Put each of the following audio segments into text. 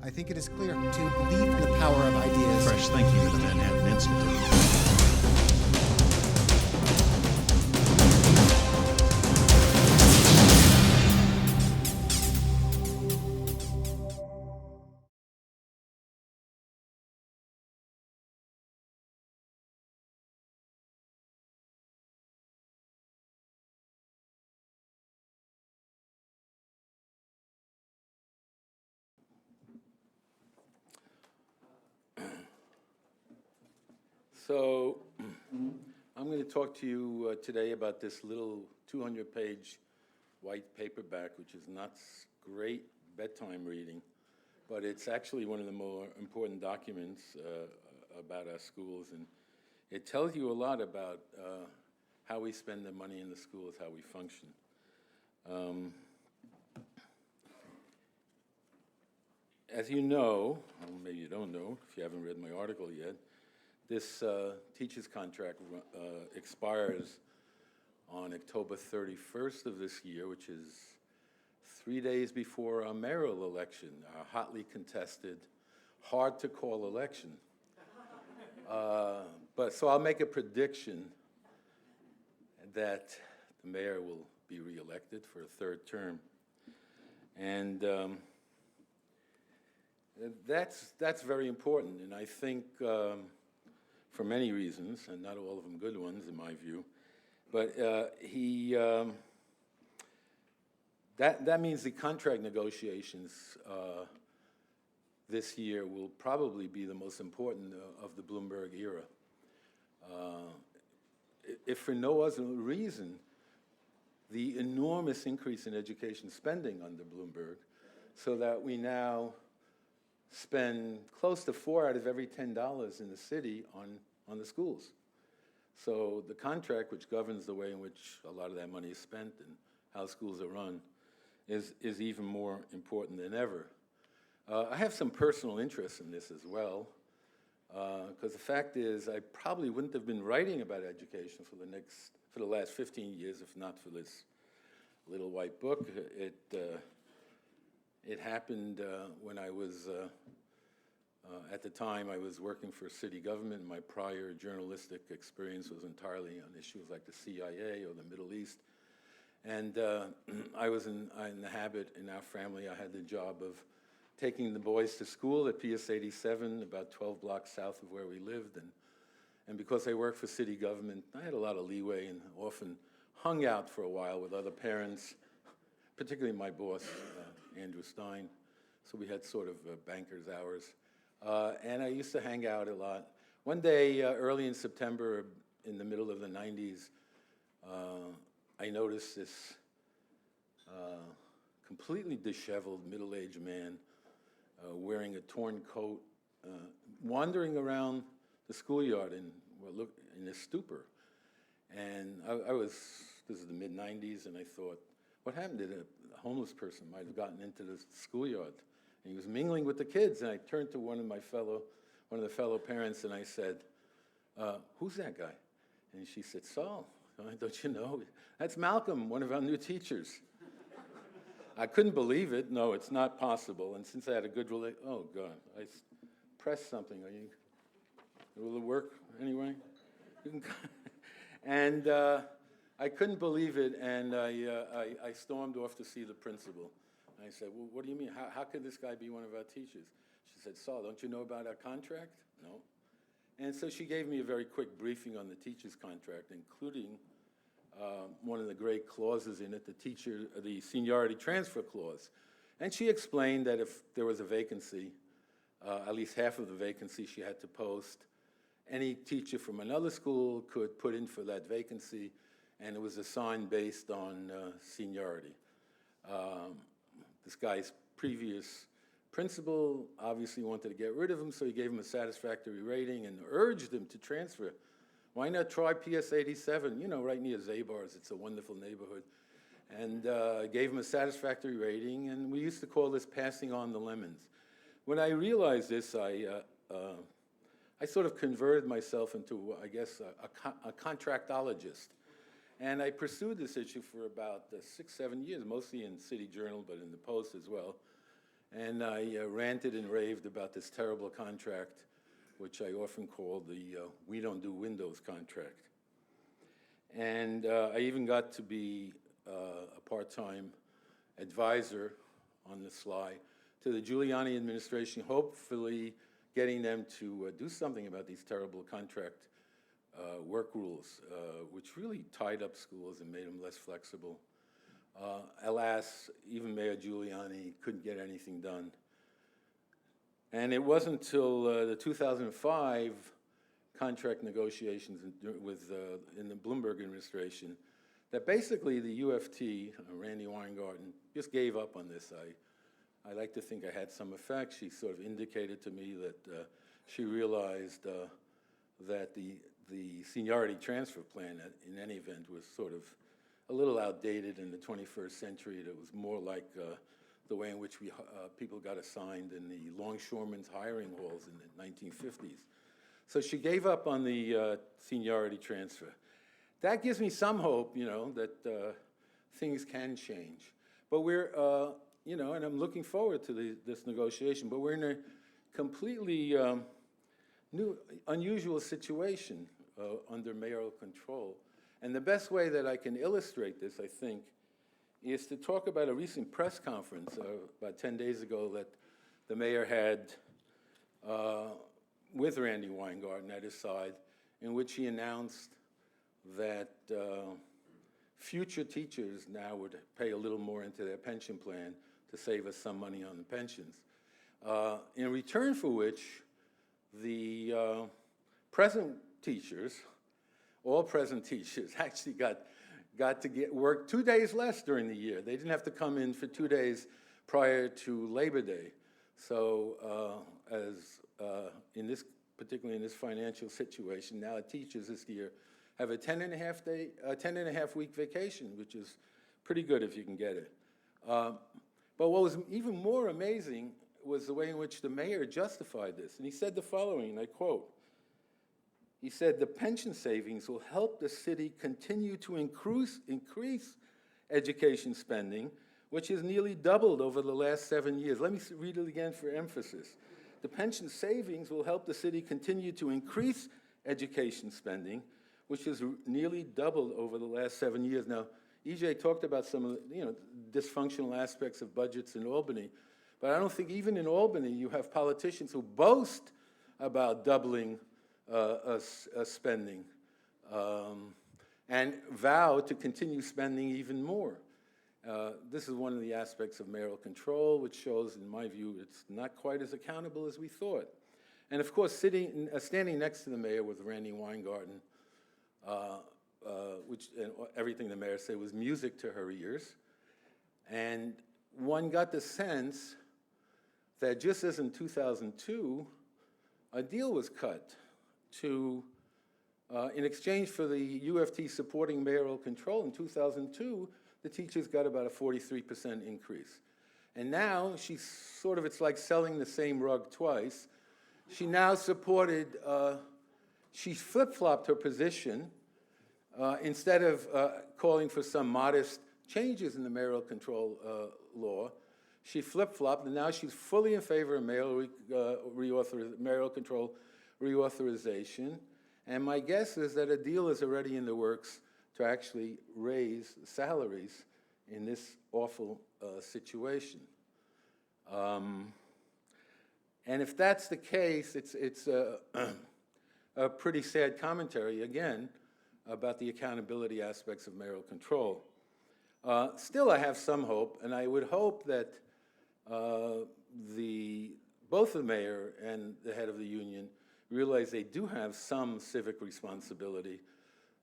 I think it is clear to believe in the power of ideas. Fresh thinking of the Manhattan Institute. So I'm going to talk to you today about this little 200-page white paperback, which is not great bedtime reading, but it's actually one of the more important documents about our schools, and it tells you a lot about how we spend the money in the schools, how we function. As you know, or maybe you don't know if you haven't read my article yet, this teacher's contract expires on October 31st of this year, which is 3 days before our mayoral election, our hotly contested, hard-to-call election. So I'll make a prediction that the mayor will be reelected for a third term. And that's very important, and I think for many reasons, and not all of them good ones in my view, but that means the contract negotiations this year will probably be the most important of the Bloomberg era. If for no other reason, the enormous increase in education spending under Bloomberg, so that we now spend close to 4 out of every $10 in the city on the schools. So the contract, which governs the way in which a lot of that money is spent and how schools are run, is even more important than ever. I have some personal interest in this as well, because the fact is I probably wouldn't have been writing about education for the last 15 years if not for this little white book. It happened when I was, at the time, I was working for city government. My prior journalistic experience was entirely on issues like the CIA or the Middle East. And I was in the habit in our family, I had the job of taking the boys to school at PS 87, about 12 blocks south of where we lived. And because I worked for city government, I had a lot of leeway and often hung out for a while with other parents, particularly my boss, Andrew Stein. So we had sort of banker's hours. And I used to hang out a lot. One day, early in September, in the middle of the 90s, I noticed this completely disheveled middle-aged man wearing a torn coat, wandering around the schoolyard in a stupor. And this is the mid-90s, and I thought, what happened? Did a homeless person might have gotten into the schoolyard? And he was mingling with the kids, and I turned to one of the fellow parents, and I said, who's that guy? And she said, Saul, don't you know? That's Malcolm, one of our new teachers. I couldn't believe it. No, it's not possible. And since I had a good relationship, oh God, I pressed something. Will it work anyway? And I couldn't believe it, and I stormed off to see the principal. And I said, well, what do you mean? How could this guy be one of our teachers? She said, Saul, don't you know about our contract? No. And so she gave me a very quick briefing on the teacher's contract, including one of the great clauses in it, the seniority transfer clause. And she explained that if there was a vacancy, at least half of the vacancy she had to post, any teacher from another school could put in for that vacancy, and it was assigned based on seniority. This guy's previous principal obviously wanted to get rid of him, so he gave him a satisfactory rating and urged him to transfer. Why not try PS 87, right near Zabar's? It's a wonderful neighborhood. And gave him a satisfactory rating, and we used to call this passing on the lemons. When I realized this, I sort of converted myself into, I guess, a contractologist. And I pursued this issue for about 6, 7 years, mostly in City Journal, but in the Post as well. and I ranted and raved about this terrible contract, which I often called the "we don't do windows" contract. And I even got to be a part-time advisor on the sly to the Giuliani administration, hopefully getting them to do something about these terrible contract work rules, which really tied up schools and made them less flexible. Alas, even Mayor Giuliani couldn't get anything done. And it wasn't until the 2005 contract negotiations in the Bloomberg administration that basically the UFT, Randi Weingarten, just gave up on this. I like to think I had some effect. She sort of indicated to me that she realized that the seniority transfer plan, in any event, was sort of a little outdated in the 21st century. It was more like the way in which people got assigned in the longshoremen's hiring halls in the 1950s. So she gave up on the seniority transfer. That gives me some hope, that things can change. But we're, and I'm looking forward to this negotiation, but we're in a completely unusual situation under mayoral control. And the best way that I can illustrate this, I think, is to talk about a recent press conference about 10 days ago that the mayor had with Randi Weingarten at his side, in which he announced that future teachers now would pay a little more into their pension plan to save us some money on the pensions, in return for which the present teachers, all present teachers, actually got to get work 2 days less during the year. They didn't have to come in for 2 days prior to Labor Day. So particularly in this financial situation, now teachers this year have a 10.5 week vacation, which is pretty good if you can get it. But what was even more amazing was the way in which the mayor justified this. And he said the following, and I quote, he said, "The pension savings will help the city continue to increase education spending, which has nearly doubled over the last 7 years." Let me read it again for emphasis. "The pension savings will help the city continue to increase education spending, which has nearly doubled over the last 7 years." Now, EJ talked about some of the dysfunctional aspects of budgets in Albany, but I don't think even in Albany you have politicians who boast about doubling spending and vow to continue spending even more. This is one of the aspects of mayoral control, which shows, in my view, it's not quite as accountable as we thought. And of course, standing next to the mayor was Randi Weingarten, which and everything the mayor said was music to her ears. And one got the sense that just as in 2002, a deal was cut in exchange for the UFT supporting mayoral control. In 2002, the teachers got about a 43% increase. And now it's like selling the same rug twice. She now supported, she flip-flopped her position. Instead of calling for some modest changes in the mayoral control law, she flip-flopped, and now she's fully in favor of mayoral control reauthorization. And my guess is that a deal is already in the works to actually raise salaries in this awful situation. And if that's the case, it's a pretty sad commentary, again, about the accountability aspects of mayoral control. Still, I have some hope, and I would hope that both the mayor and the head of the union realize they do have some civic responsibility,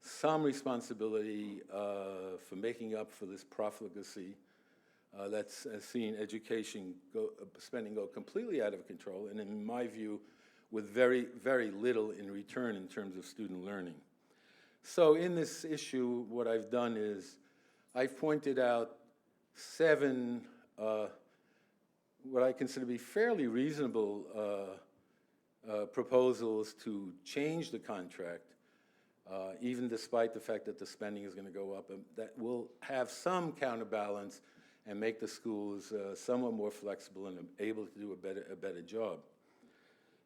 some responsibility for making up for this profligacy that's seen education spending go completely out of control, and in my view, with very, very little in return in terms of student learning. So in this issue, what I've done is I've pointed out 7 what I consider to be fairly reasonable proposals to change the contract, even despite the fact that the spending is going to go up, and that will have some counterbalance and make the schools somewhat more flexible and able to do a better job.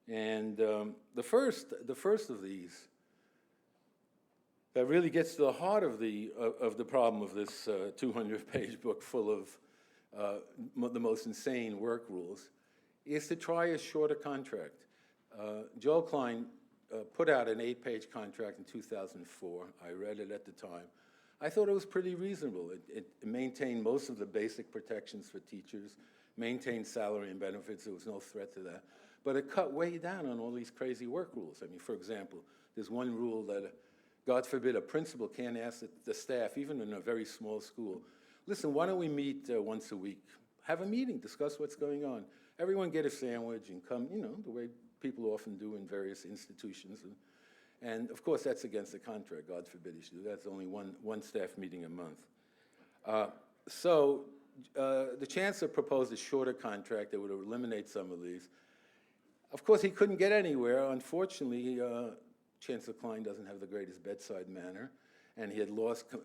And the first of these that really gets to the heart of the problem of this 200-page book full of the most insane work rules is to try a shorter contract. Joel Klein put out an 8-page contract in 2004. I read it at the time. I thought it was pretty reasonable. It maintained most of the basic protections for teachers, maintained salary and benefits. There was no threat to that. But it cut way down on all these crazy work rules. I mean, for example, there's one rule that, God forbid, a principal can't ask the staff, even in a very small school, listen, why don't we meet once a week? Have a meeting, discuss what's going on. Everyone get a sandwich and come, you know, the way people often do in various institutions. And of course, that's against the contract. God forbid you should do that. That's only one staff meeting a month. So the chancellor proposed a shorter contract that would eliminate some of these. Of course, he couldn't get anywhere. Unfortunately, Chancellor Klein doesn't have the greatest bedside manner, and he had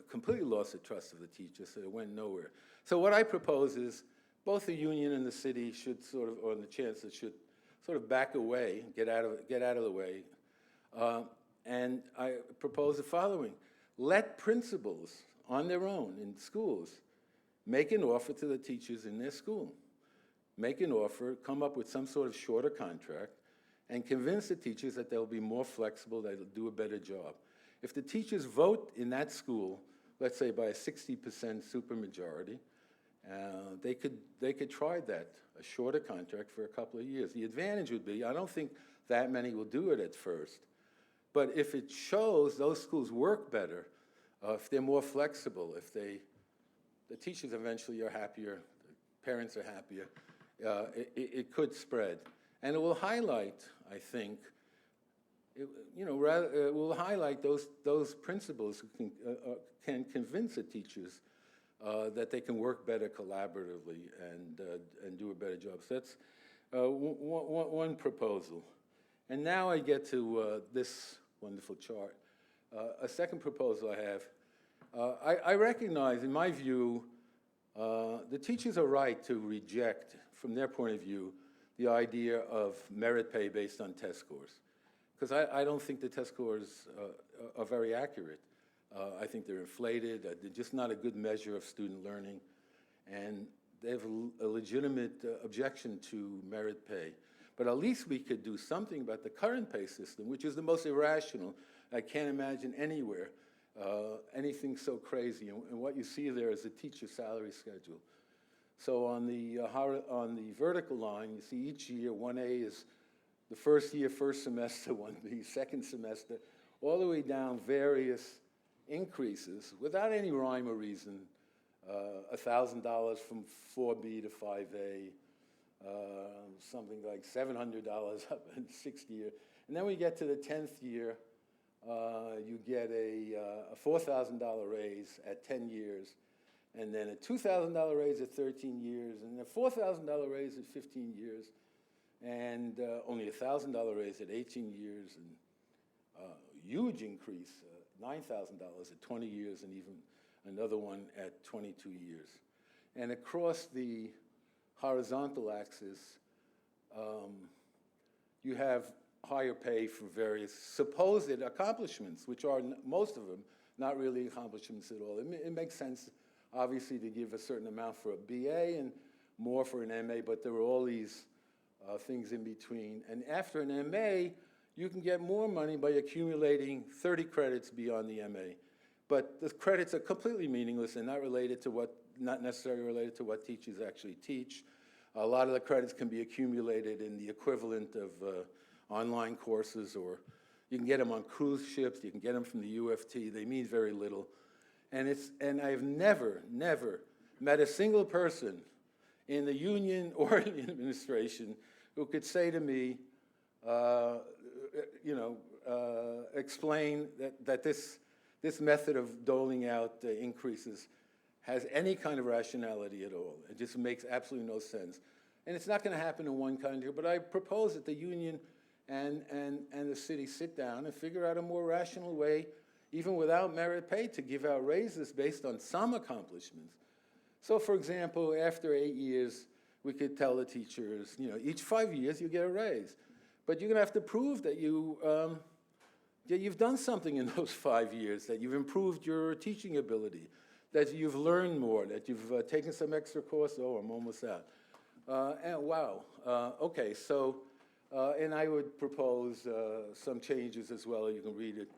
completely lost the trust of the teachers, so it went nowhere. So what I propose is both the union and the city should sort of, or the chancellor should sort of back away, get out of the way. And I propose the following. Let principals on their own in schools make an offer to the teachers in their school. Make an offer, come up with some sort of shorter contract, and convince the teachers that they'll be more flexible, they'll do a better job. If the teachers vote in that school, let's say by a 60% supermajority, they could try that, a shorter contract for a couple of years. The advantage would be, I don't think that many will do it at first, but if it shows those schools work better, if they're more flexible, if the teachers eventually are happier, the parents are happier, it could spread. And it will highlight, I think, it will highlight those principals who can convince the teachers that they can work better collaboratively and do a better job. So that's one proposal. And now I get to this wonderful chart. A second proposal I have. I recognize, in my view, the teachers are right to reject, from their point of view, the idea of merit pay based on test scores. Because I don't think the test scores are very accurate. I think they're inflated. They're just not a good measure of student learning. And they have a legitimate objection to merit pay. But at least we could do something about the current pay system, which is the most irrational. I can't imagine anywhere anything so crazy. And what you see there is a teacher salary schedule. So on the vertical line, you see each year, 1A is the first year, first semester, 1B, second semester, all the way down various increases without any rhyme or reason. $1,000 from 4B to 5A, something like $700 up in 6th year. And then we get to the 10th year, you get a $4,000 raise at 10 years, and then a $2,000 raise at 13 years, and a $4,000 raise at 15 years, and only a $1,000 raise at 18 years, and huge increase, $9,000 at 20 years, and even another one at 22 years. And across the horizontal axis, you have higher pay for various supposed accomplishments, which are, most of them, not really accomplishments at all. It makes sense, obviously, to give a certain amount for a BA and more for an MA, but there are all these things in between. And after an MA, you can get more money by accumulating 30 credits beyond the MA. But the credits are completely meaningless and not necessarily related to what teachers actually teach. A lot of the credits can be accumulated in the equivalent of online courses, or you can get them on cruise ships, you can get them from the UFT. They mean very little. And I've never met a single person in the union or in the administration who could say to me, explain that this method of doling out increases has any kind of rationality at all. It just makes absolutely no sense. And it's not going to happen in one country, but I propose that the union and the city sit down and figure out a more rational way, even without merit pay, to give out raises based on some accomplishments. So for example, after 8 years, we could tell the teachers, each 5 years you get a raise. But you're going to have to prove that you've done something in those 5 years, that you've improved your teaching ability, that you've learned more, that you've taken some extra course. Oh, I'm almost out. And wow. Okay, so, and I would propose some changes as well. You can read it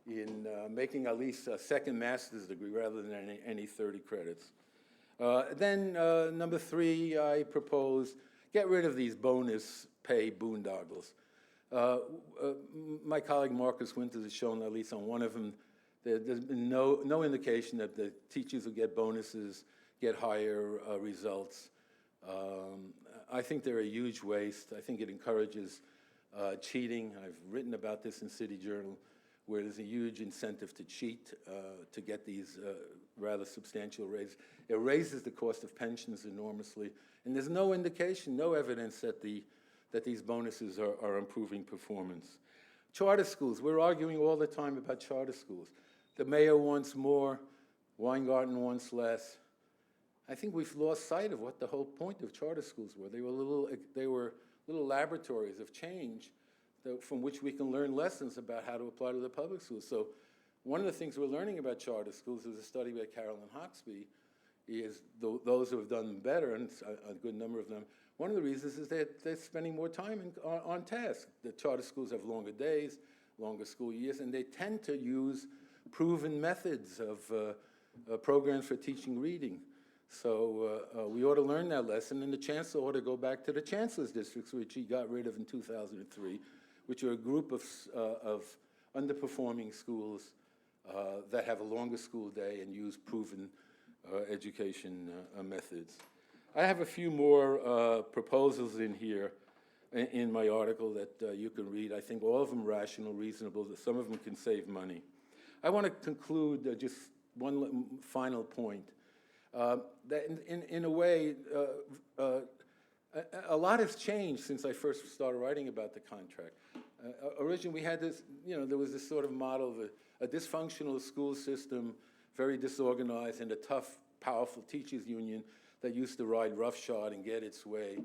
in making at least a second master's degree rather than any 30 credits. Then number 3, I propose get rid of these bonus pay boondoggles. My colleague Marcus Winters has shown, at least on one of them, there's been no indication that the teachers who get bonuses get higher results. I think they're a huge waste. I think it encourages cheating. I've written about this in City Journal, where there's a huge incentive to cheat to get these rather substantial raises. It raises the cost of pensions enormously, and there's no indication, no evidence that these bonuses are improving performance. Charter schools, we're arguing all the time about charter schools. The mayor wants more, Weingarten wants less. I think we've lost sight of what the whole point of charter schools were. They were little laboratories of change from which we can learn lessons about how to apply to the public schools. So one of the things we're learning about charter schools is a study by Carolyn Hoxby, is those who have done them better, and a good number of them, one of the reasons is that they're spending more time on task. The charter schools have longer days, longer school years, and they tend to use proven methods of programs for teaching reading. So we ought to learn that lesson, and the chancellor ought to go back to the chancellor's districts, which he got rid of in 2003, which are a group of underperforming schools that have a longer school day and use proven education methods. I have a few more proposals in here in my article that you can read. I think all of them rational, reasonable, that some of them can save money. I want to conclude just one final point. That in a way, a lot has changed since I first started writing about the contract. Originally, we had this, there was this sort of model of a dysfunctional school system, very disorganized, and a tough, powerful teachers union that used to ride roughshod and get its way.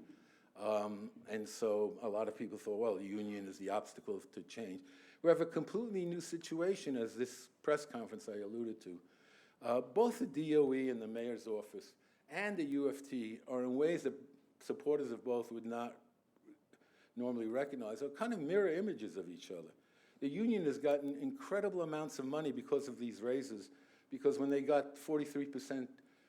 And so a lot of people thought, well, the union is the obstacle to change. We have a completely new situation, as this press conference I alluded to. Both the DOE and the mayor's office and the UFT are in ways that supporters of both would not normally recognize, are kind of mirror images of each other. The union has gotten incredible amounts of money because of these raises, because when they got 43%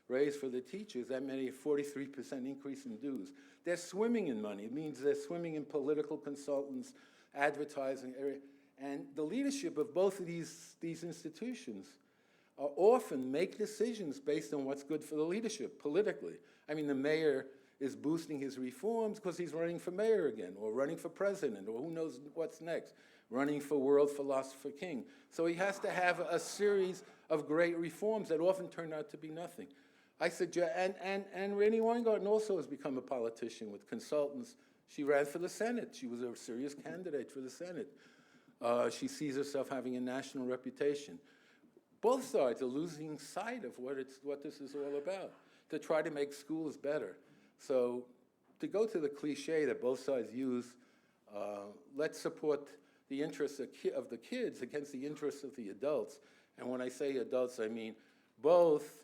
raise for the teachers, that meant a 43% increase in dues. They're swimming in money. It means they're swimming in political consultants, advertising, and the leadership of both of these institutions often make decisions based on what's good for the leadership politically. I mean, the mayor is boosting his reforms because he's running for mayor again, or running for president, or who knows what's next, running for world philosopher king. So he has to have a series of great reforms that often turn out to be nothing. I suggest, and Rainey Weingarten also has become a politician with consultants. She ran for the Senate. She was a serious candidate for the Senate. She sees herself having a national reputation. Both sides are losing sight of what this is all about, to try to make schools better. So to go to the cliche that both sides use, let's support the interests of the kids against the interests of the adults. And when I say adults, I mean both,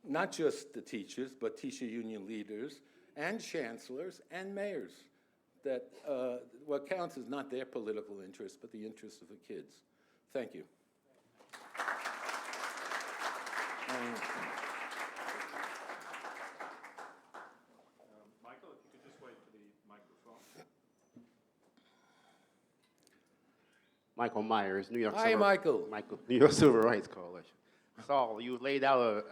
not just the teachers, but teacher union leaders and chancellors and mayors. That what counts is not their political interests, but the interests of the kids. Thank you. Michael, if you could just wait for the microphone. Michael Myers, New York. Hi, Michael. New York Civil Rights Coalition. Saul, you laid out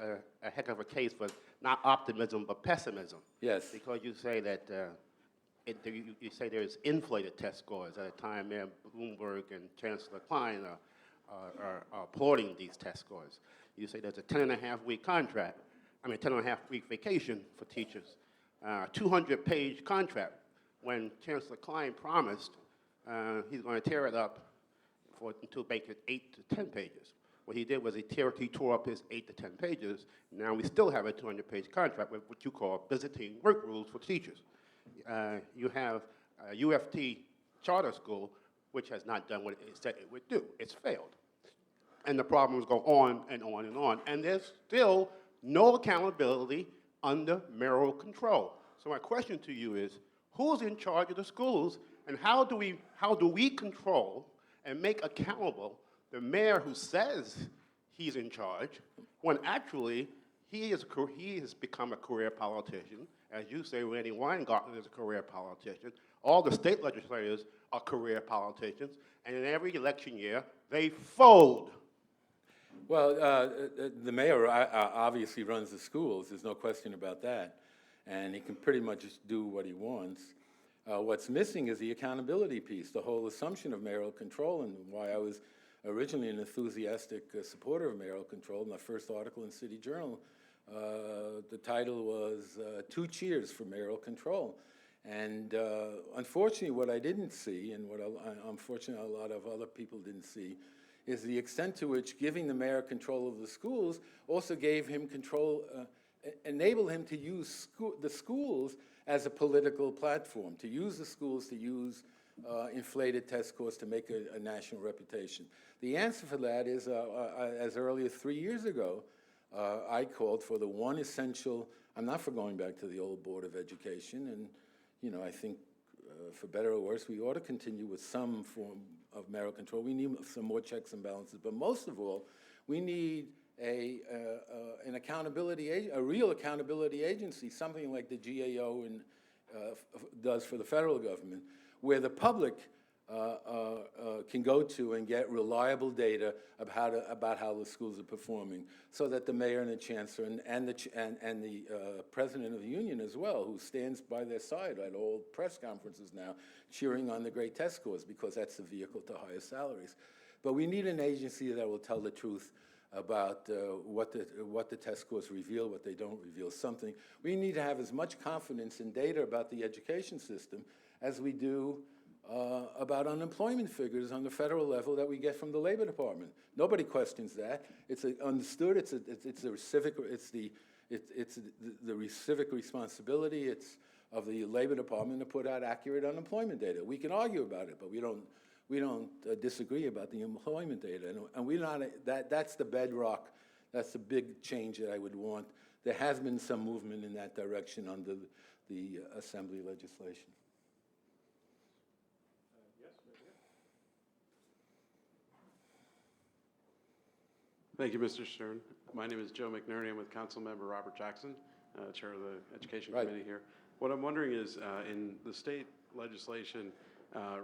a heck of a case for not optimism but pessimism. Yes. Because you say that you say there's inflated test scores. At a time, Mayor Bloomberg and Chancellor Klein are applauding these test scores. You say there's a 10.5-week contract. 10.5-week vacation for teachers. 200-page contract. When Chancellor Klein promised he's going to tear it up to make it 8 to 10 pages. What he did was he tore up his 8 to 10 pages. Now we still have a 200-page contract with what you call visiting work rules for teachers. You have UFT charter school, which has not done what it said it would do. It's failed. And the problems go on and on and on. And there's still no accountability under mayoral control. So my question to you is, who's in charge of the schools, and how do we control and make accountable the mayor who says he's in charge, when actually he has become a career politician? As you say, Randy Weingarten is a career politician. All the state legislators are career politicians, and in every election year, they fold. Well, the mayor obviously runs the schools, there's no question about that, and he can pretty much just do what he wants. What's missing is the accountability piece, the whole assumption of mayoral control, and why I was originally an enthusiastic supporter of mayoral control. My first article in City Journal, the title was 2 Cheers for Mayoral Control. And unfortunately, what I didn't see, and what unfortunately a lot of other people didn't see, is the extent to which giving the mayor control of the schools also gave him control, enabled him to use the schools as a political platform, to use the schools to use inflated test scores to make a national reputation. The answer for that is, as early as 3 years ago, I called for the one essential, I'm not for going back to the old Board of Education, and I think for better or worse, we ought to continue with some form of mayoral control. We need some more checks and balances, but most of all, we need an accountability, a real accountability agency, something like the GAO does for the federal government, where the public can go to and get reliable data about how the schools are performing, so that the mayor and the chancellor and the president of the union as well, who stands by their side at all press conferences now, cheering on the great test scores, because that's the vehicle to higher salaries. But we need an agency that will tell the truth about what the test scores reveal, what they don't reveal, something. We need to have as much confidence in data about the education system as we do about unemployment figures on the federal level that we get from the Labor Department. Nobody questions that. It's understood. It's the civic responsibility. It's of the Labor Department to put out accurate unemployment data. We can argue about it, but we don't disagree about the employment data, and we're not. That's the bedrock. That's the big change that I would want. There has been some movement in that direction under the Assembly legislation. Thank you, Mr. Stern. My name is Joe McNerney. I'm with Councilmember Robert Jackson, Chair of the Education Committee here. What I'm wondering is, in the state legislation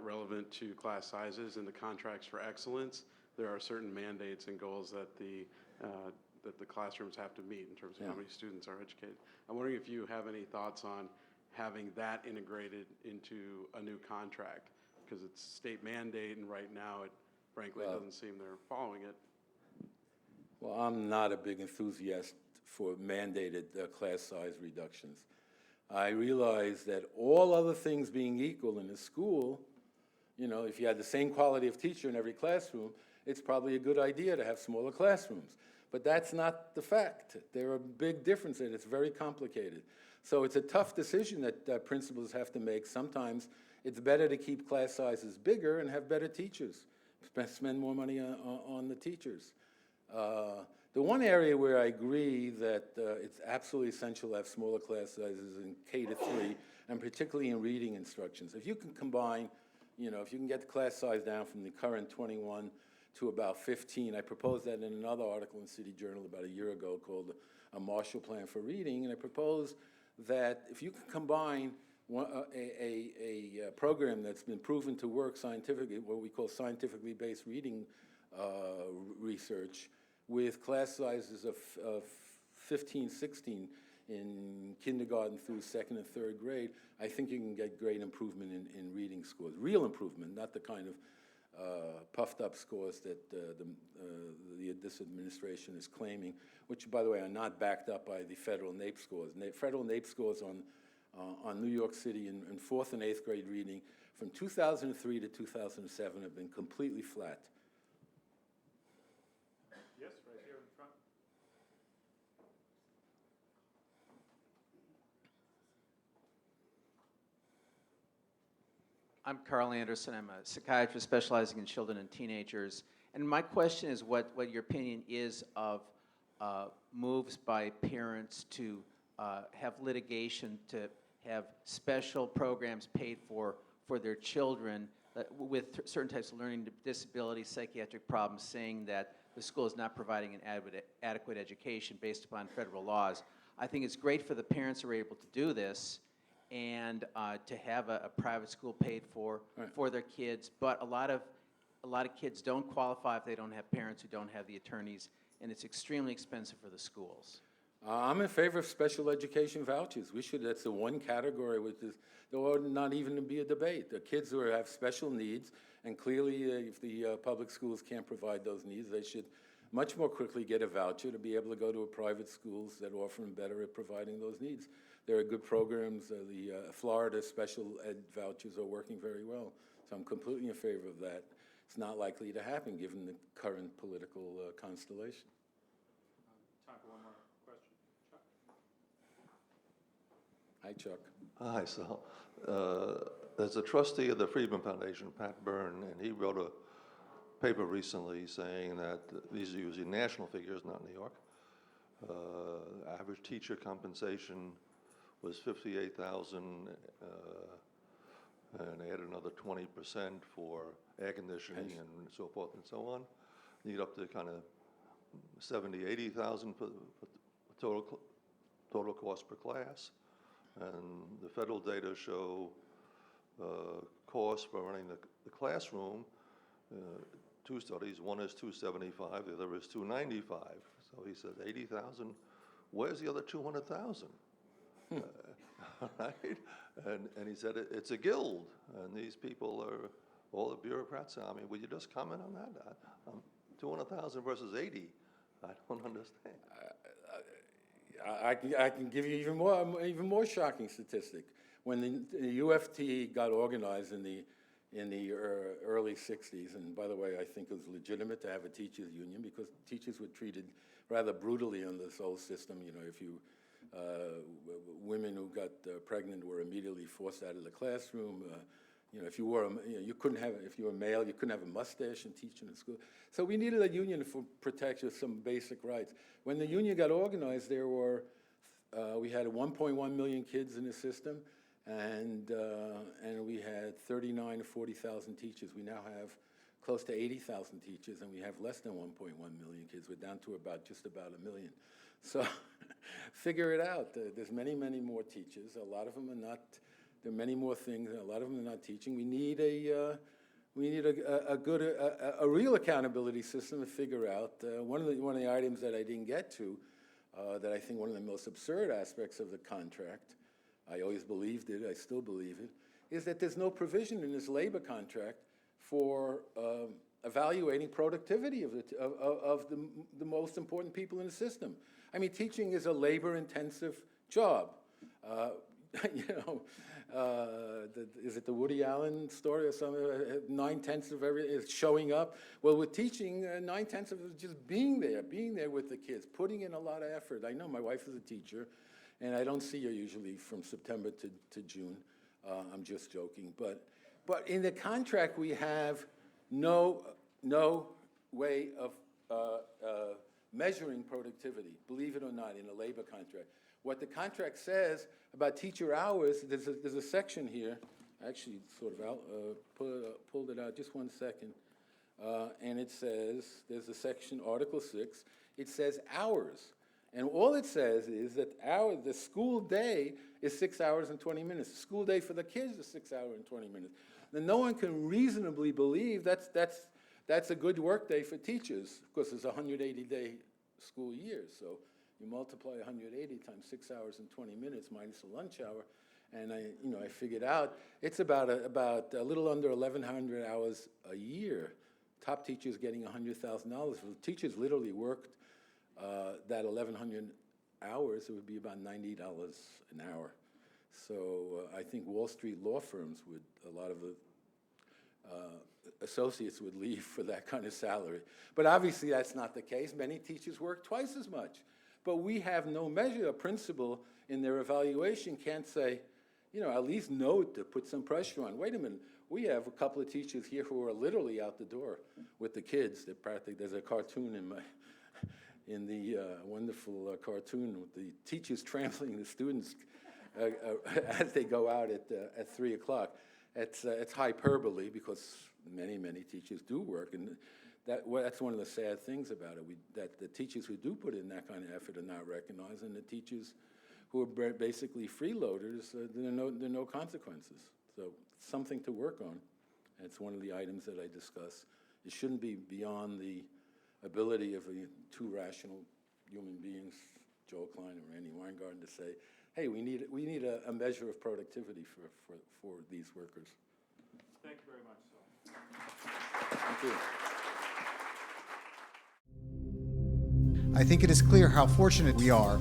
relevant to class sizes and the contracts for excellence, there are certain mandates and goals that the classrooms have to meet in terms of how many students are educated. I'm wondering if you have any thoughts on having that integrated into a new contract, because it's state mandate, and right now it frankly doesn't seem they're following it. Well, I'm not a big enthusiast for mandated class size reductions. I realize that all other things being equal in a school, if you had the same quality of teacher in every classroom, it's probably a good idea to have smaller classrooms. But that's not the fact. There are big differences. It's very complicated. So it's a tough decision that principals have to make. Sometimes it's better to keep class sizes bigger and have better teachers, spend more money on the teachers. The one area where I agree that it's absolutely essential to have smaller class sizes in K to 3, and particularly in reading instructions. If you can combine, if you can get the class size down from the current 21 to about 15, I proposed that in another article in City Journal about a year ago called A Marshall Plan for Reading, and I proposed that if you can combine a program that's been proven to work scientifically, what we call scientifically based reading research, with class sizes of 15, 16 in kindergarten through 2nd and 3rd grade, I think you can get great improvement in reading scores. Real improvement, not the kind of puffed up scores that this administration is claiming, which, by the way, are not backed up by the federal NAEP scores. Federal NAEP scores on New York City in 4th and 8th grade reading from 2003 to 2007 have been completely flat. I'm Carl Anderson. I'm a psychiatrist specializing in children and teenagers. And my question is what your opinion is of moves by parents to have litigation to have special programs paid for their children with certain types of learning disabilities, psychiatric problems, saying that the school is not providing an adequate education based upon federal laws. I think it's great for the parents who are able to do this and to have a private school paid for their kids, but a lot of kids don't qualify if they don't have parents who don't have the attorneys, and it's extremely expensive for the schools. I'm in favor of special education vouchers. That's the one category which is, there ought not even to be a debate. The kids who have special needs, and clearly if the public schools can't provide those needs, they should much more quickly get a voucher to be able to go to a private schools that offer them better at providing those needs. There are good programs. The Florida special ed vouchers are working very well. So I'm completely in favor of that. It's not likely to happen given the current political constellation. Time for one more question. Chuck? Hi, Chuck. Hi, Sal. There's a trustee of the Friedman Foundation, Pat Byrne, and he wrote a paper recently saying that these are using national figures, not New York. Average teacher compensation was $58,000, and add another 20% for air conditioning and so forth and so on. Need up to kind of 70, 80,000 for total cost per class. And the federal data show costs for running the classroom, two studies, one is $275, the other is $295. So he says 80,000, where's the other 200,000? Right? And he said it's a guild, and these people are all the bureaucrats. I mean, would you just comment on that? 200,000 versus 80, I don't understand. I can give you even more shocking statistic. When the UFT got organized in the early 60s, and by the way, I think it was legitimate to have a teachers union because teachers were treated rather brutally under this old system. You know, if you women who got pregnant were immediately forced out of the classroom. You know, if you were you couldn't have, if you were male, you couldn't have a mustache and teach in the school. So we needed a union for protection of some basic rights. When the union got organized, there were we had 1.1 million kids in the system, and we had 39 to 40,000 teachers. We now have close to 80,000 teachers, and we have less than 1.1 million kids. We're down to just about a million. So figure it out. There's many, many more teachers. A lot of them are not. There are many more things. A lot of them are not teaching. We need a real accountability system to figure out. One of the items that I didn't get to, that I think one of the most absurd aspects of the contract, I always believed it, I still believe it, is that there's no provision in this labor contract for evaluating productivity of the most important people in the system. I mean, teaching is a labor-intensive job. You know, is it the Woody Allen story or something? 9/10 of everything is showing up. Well, with teaching, 9/10 of it is just being there with the kids, putting in a lot of effort. I know my wife is a teacher, and I don't see her usually from September to June. I'm just joking, but in the contract we have no way of measuring productivity, believe it or not, in a labor contract. What the contract says about teacher hours, there's a section here, I actually sort of pulled it out, just one second, and it says, there's a section, Article 6, it says hours. And all it says is that the school day is 6 hours and 20 minutes. The school day for the kids is 6 hours and 20 minutes. Then no one can reasonably believe that's a good work day for teachers, because it's a 180-day school year. So you multiply 180 times 6 hours and 20 minutes minus the lunch hour, and I figured out it's about a little under 1,100 hours a year. Top teachers getting $100,000. Well, teachers literally worked that 1,100 hours. It would be about $90 an hour. So I think Wall Street law firms a lot of the associates would leave for that kind of salary. But obviously that's not the case. Many teachers work twice as much. But we have no measure. A principal in their evaluation can't say, at least note to put some pressure on. Wait a minute, we have a couple of teachers here who are literally out the door with the kids. They're practically, there's a cartoon in the wonderful cartoon with the teachers trampling the students as they go out at 3 o'clock. It's hyperbole because many teachers do work, and that's one of the sad things about it. That the teachers who do put in that kind of effort are not recognized, and the teachers who are basically freeloaders, there are no consequences. So something to work on. And it's one of the items that I discuss. It shouldn't be beyond the ability of two rational human beings, Joel Klein and Randy Weingarten, to say, hey, we need a measure of productivity for these workers. Thank you very much, Sal. Thank you. I think it is clear how fortunate we are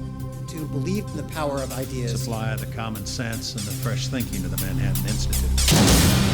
to believe in the power of ideas. Supply the common sense and the fresh thinking of the Manhattan Institute.